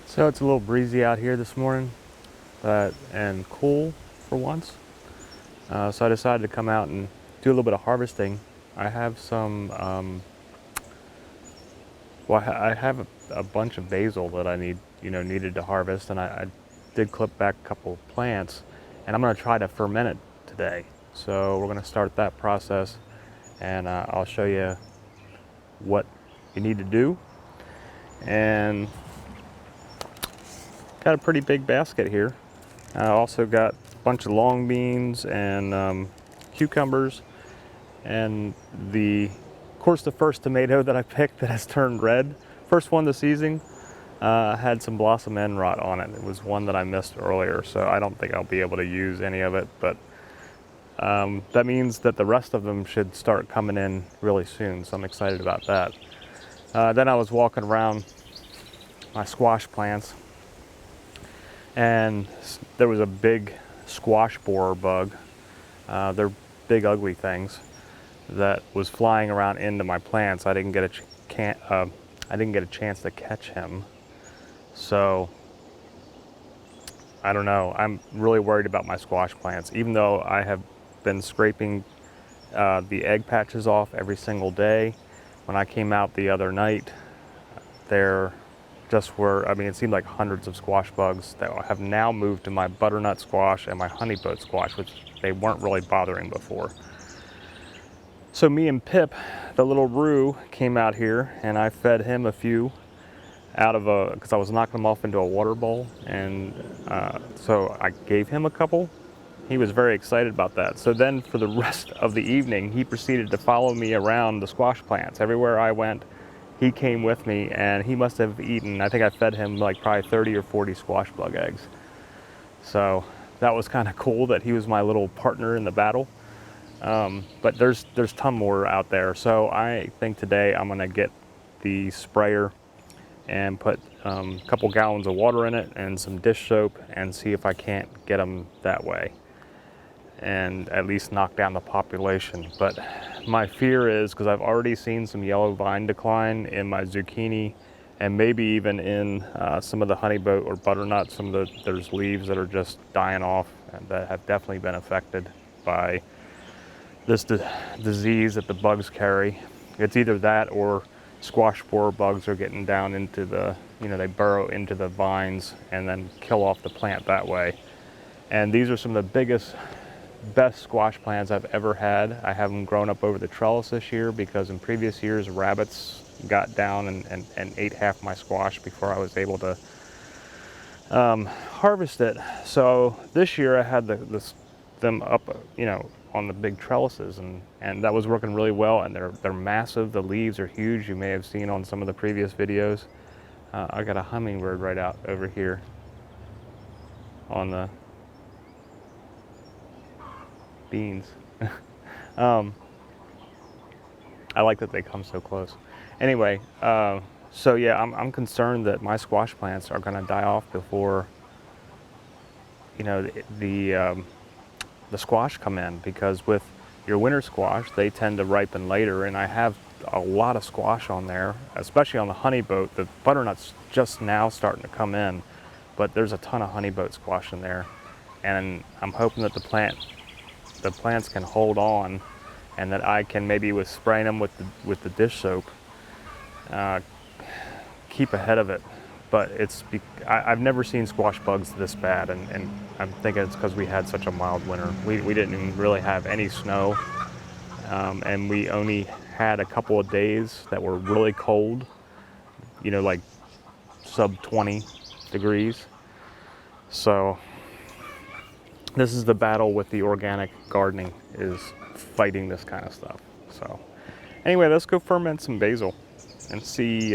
So it's a little breezy out here this morning, and cool for once. So I decided to come out and do a little bit of harvesting. I have some, I have a bunch of basil that I needed to harvest, and I did clip back a couple of plants, and I'm going to try to ferment it today. So we're going to start that process, and I'll show you what you need to do. And got a pretty big basket here. I also got a bunch of long beans and cucumbers, and of course the first tomato that I picked that has turned red, first one this season, had some blossom end rot on it. It was one that I missed earlier, so I don't think I'll be able to use any of it, but that means that the rest of them should start coming in really soon, so I'm excited about that. Then I was walking around my squash plants, and there was a big squash borer bug. They're big ugly things that was flying around into my plants. I didn't get a chance to catch him. So I don't know. I'm really worried about my squash plants, even though I have been scraping the egg patches off every single day. When I came out the other night, there just were, it seemed like hundreds of squash bugs that have now moved to my butternut squash and my honeypot squash, which they weren't really bothering before. So me and Pip, the little Roo, came out here, and I fed him a few because I was knocking them off into a water bowl, and so I gave him a couple. He was very excited about that. So then for the rest of the evening, he proceeded to follow me around the squash plants. Everywhere I went, he came with me, and he must have eaten, I think I fed him like probably 30 or 40 squash bug eggs. So that was kind of cool that he was my little partner in the battle. But there's a ton more out there. So I think today I'm gonna get the sprayer and put a couple gallons of water in it and some dish soap and see if I can't get them that way. and at least knock down the population. But my fear is, because I've already seen some yellow vine decline in my zucchini, and maybe even in some of the honeyboat or butternut, there's leaves that are just dying off and that have definitely been affected by this disease that the bugs carry. It's either that or squash borer bugs are getting down into the, they burrow into the vines and then kill off the plant that way. And these are some of the best squash plants I've ever had. I have them grown up over the trellis this year because in previous years rabbits got down and ate half my squash before I was able to harvest it. So this year I had them up, on the big trellises, and that was working really well. And they're massive. The leaves are huge. You may have seen on some of the previous videos. I got a hummingbird right out over here on the beans. I like that they come so close. Anyway, so yeah, I'm concerned that my squash plants are going to die off before the squash come in, because with your winter squash they tend to ripen later, and I have a lot of squash on there, especially on the honeyboat. The butternut's just now starting to come in, but there's a ton of honeyboat squash in there, and I'm hoping that the plants can hold on, and that I can, maybe with spraying them with the dish soap, keep ahead of it. But I've never seen squash bugs this bad, and I'm thinking it's because we had such a mild winter. We didn't even really have any snow, and we only had a couple of days that were really cold, like sub 20 degrees. So this is the battle with the organic gardening, is fighting this kind of stuff. So anyway, let's go ferment some basil and see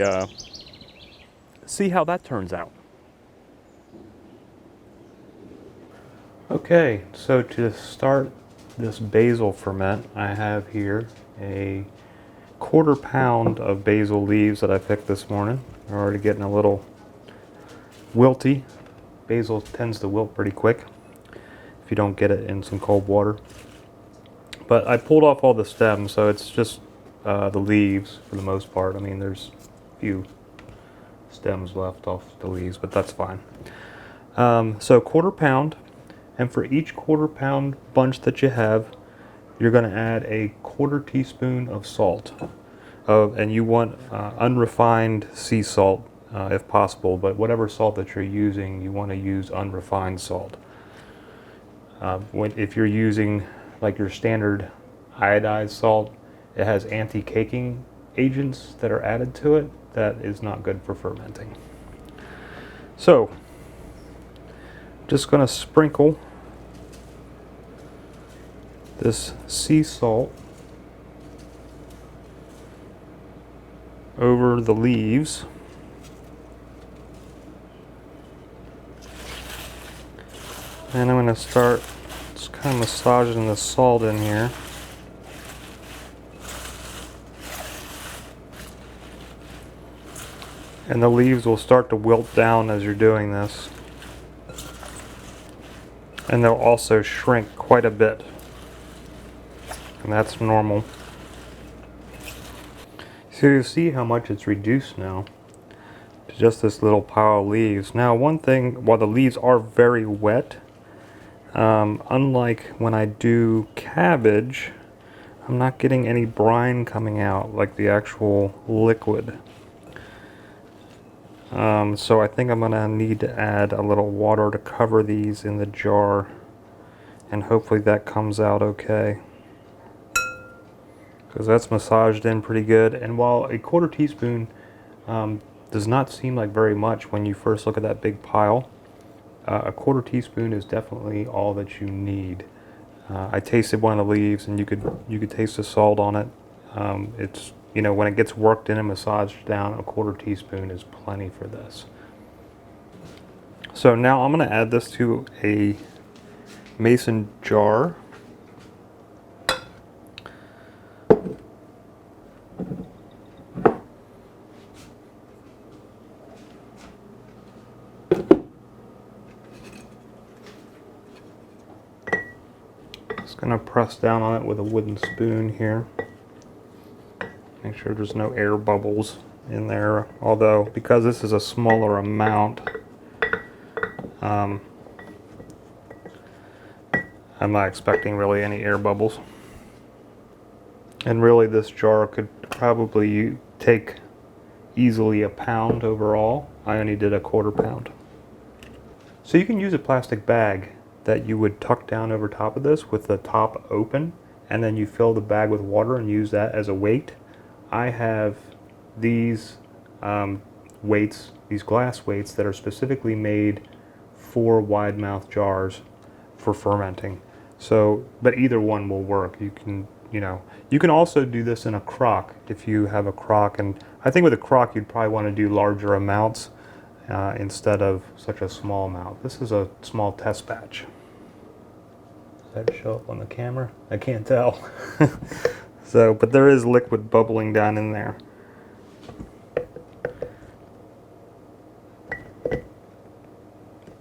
how that turns out. Okay, so to start this basil ferment, I have here a 1/4 pound of basil leaves that I picked this morning. They're already getting a little wilty. Basil tends to wilt pretty quick if you don't get it in some cold water. But I pulled off all the stems, so it's just the leaves for the most part. I mean, there's a few stems left off the leaves, but that's fine. So 1/4 pound, and for each 1/4 pound bunch that you have, you're going to add a 1/4 teaspoon of salt. And you want unrefined sea salt if possible, but whatever salt that you're using, you want to use unrefined salt. If you're using like your standard iodized salt, it has anti-caking agents that are added to it that is not good for fermenting. So just going to sprinkle this sea salt over the leaves. And I'm going to start just kind of massaging the salt in here. And the leaves will start to wilt down as you're doing this. And they'll also shrink quite a bit. And that's normal. So you see how much it's reduced now to just this little pile of leaves. Now one thing, while the leaves are very wet, unlike when I do cabbage, I'm not getting any brine coming out like the actual liquid. So I think I'm going to need to add a little water to cover these in the jar, and hopefully that comes out okay, because that's massaged in pretty good. And while a 1/4 teaspoon does not seem like very much when you first look at that big pile, a 1/4 teaspoon is definitely all that you need. I tasted one of the leaves, and you could taste the salt on it. It's, when it gets worked in and massaged down, a 1/4 teaspoon is plenty for this. So now I'm going to add this to a mason jar. going to press down on it with a wooden spoon here. Make sure there's no air bubbles in there, although because this is a smaller amount, I'm not expecting really any air bubbles. And really this jar could probably take easily a pound overall. I only did a 1/4 pound. So you can use a plastic bag that you would tuck down over top of this with the top open, and then you fill the bag with water and use that as a weight. I have these weights, these glass weights that are specifically made for wide mouth jars for fermenting. So, but either one will work. You can, you can also do this in a crock if you have a crock, and I think with a crock you'd probably want to do larger amounts instead of such a small amount. This is a small test batch. Does that show up on the camera? I can't tell. So, but there is liquid bubbling down in there.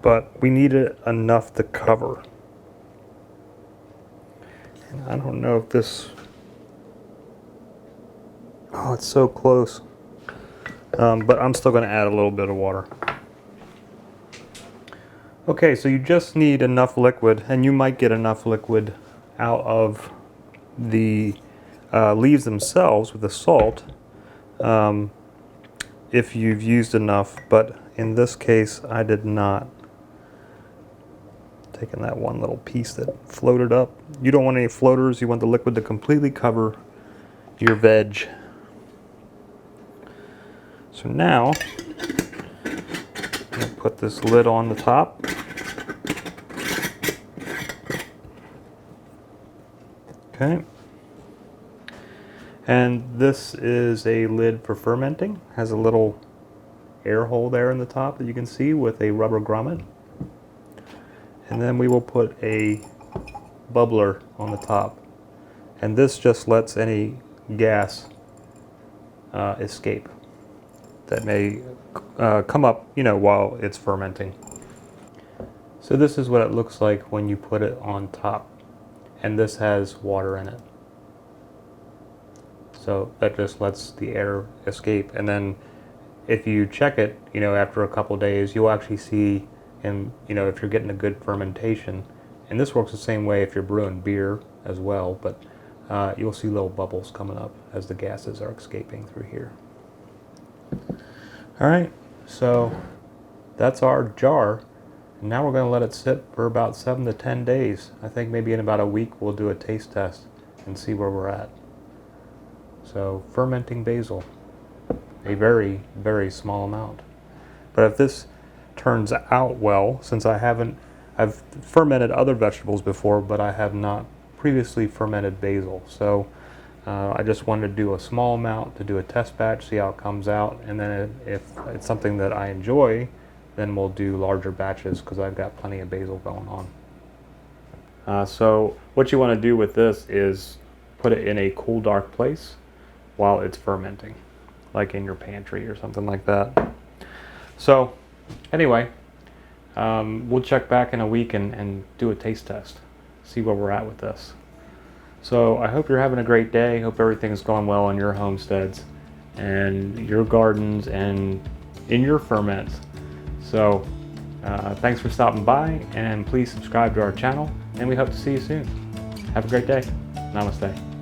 But we need it enough to cover. And I don't know if this... Oh, it's so close. But I'm still going to add a little bit of water. Okay, so you just need enough liquid, and you might get enough liquid out of the leaves themselves with the salt if you've used enough, but in this case I did not. Taking that one little piece that floated up. You don't want any floaters, you want the liquid to completely cover your veg. So now I'm going to put this lid on the top. Okay. And this is a lid for fermenting. Has a little air hole there in the top that you can see with a rubber grommet. And then we will put a bubbler on the top. And this just lets any gas escape that may come up, while it's fermenting. So this is what it looks like when you put it on top. And this has water in it. So that just lets the air escape. And then if you check it, after a couple days, you'll actually see, and if you're getting a good fermentation, and this works the same way if you're brewing beer as well, but you'll see little bubbles coming up as the gases are escaping through here. All right, so that's our jar. And now we're going to let it sit for about 7 to 10 days. I think maybe in about a week we'll do a taste test and see where we're at. So fermenting basil, a very, very small amount. But if this turns out well, since I've fermented other vegetables before, but I have not previously fermented basil. So I just wanted to do a small amount to do a test batch, see how it comes out, and then if it's something that I enjoy, then we'll do larger batches because I've got plenty of basil going on. So what you want to do with this is put it in a cool, dark place while it's fermenting, like in your pantry or something like that. So anyway, we'll check back in a week and do a taste test, see where we're at with this. So I hope you're having a great day. Hope everything's going well in your homesteads and your gardens and in your ferments. So thanks for stopping by, and please subscribe to our channel, and we hope to see you soon. Have a great day. Namaste.